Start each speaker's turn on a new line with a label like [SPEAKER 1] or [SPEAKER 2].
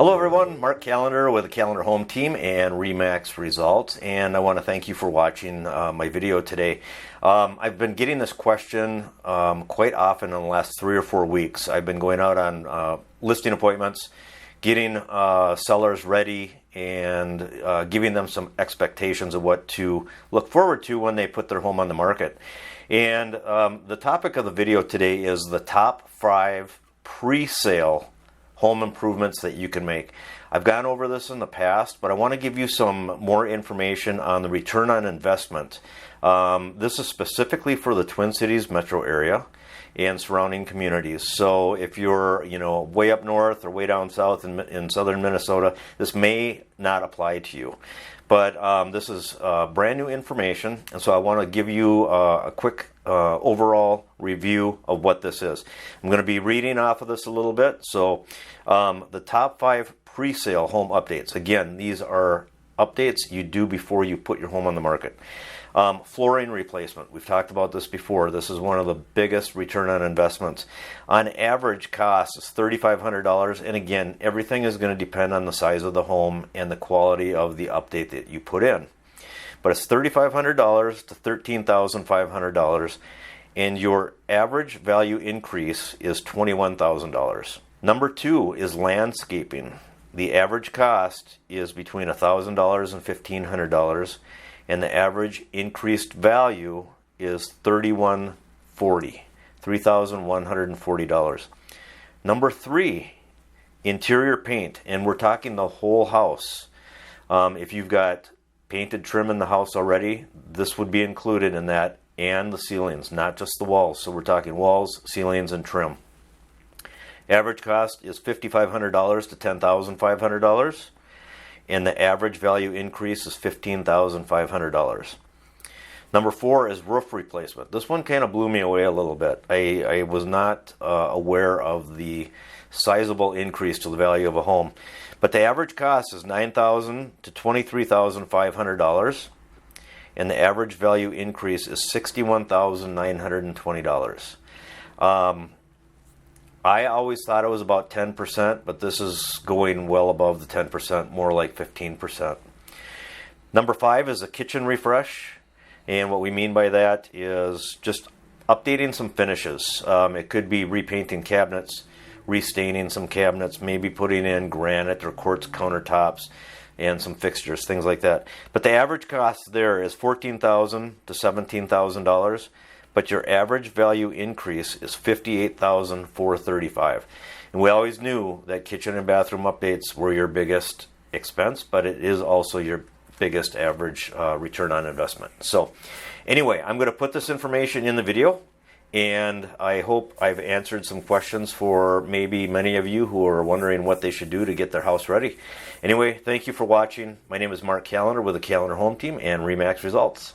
[SPEAKER 1] Hello everyone, Mark Callender with the Callender Home Team and Remax Results, and I want to thank you for watching my video today. I've been getting this question quite often in the last 3 or 4 weeks. I've been going out on listing appointments, getting sellers ready, and giving them some expectations of what to look forward to when they put their home on the market. And the topic of the video today is the top 5 pre-sale home improvements that you can make. I've gone over this in the past, but I want to give you some more information on the return on investment. This is specifically for the Twin Cities metro area and surrounding communities. So if you're way up north or way down south in southern Minnesota, this may not apply to you. But this is brand new information, and so I want to give you a quick overall review of what this is. I'm going to be reading off of this a little bit. So the top 5 pre-sale home updates. Again, these are updates you do before you put your home on the market. Flooring replacement. We've talked about this before. This is one of the biggest return on investments. On average cost is $3,500, and again, everything is going to depend on the size of the home and the quality of the update that you put in. But it's $3,500 to $13,500, and your average value increase is $21,000. Number 2 is landscaping. The average cost is between $1,000 and $1,500, and the average increased value is $3,140. Number 3, interior paint, and we're talking the whole house. If you've got painted trim in the house already, this would be included in that, and the ceilings, not just the walls. So we're talking walls, ceilings, and trim. Average cost is $5,500 to $10,500. And the average value increase is $15,500. Number 4 is roof replacement. This one kind of blew me away a little bit. I was not aware of the sizable increase to the value of a home. But the average cost is $9,000 to $23,500. And the average value increase is $61,920. I always thought it was about 10%, but this is going well above the 10%, more like 15%. Number 5 is a kitchen refresh, and what we mean by that is just updating some finishes. It could be repainting cabinets, restaining some cabinets, maybe putting in granite or quartz countertops and some fixtures, things like that. But the average cost there is $14,000 to $17,000. But your average value increase is $58,435. And we always knew that kitchen and bathroom updates were your biggest expense, but it is also your biggest average return on investment. So anyway, I'm going to put this information in the video, and I hope I've answered some questions for maybe many of you who are wondering what they should do to get their house ready. Anyway, thank you for watching. My name is Mark Callender with the Callender Home Team and Remax Results.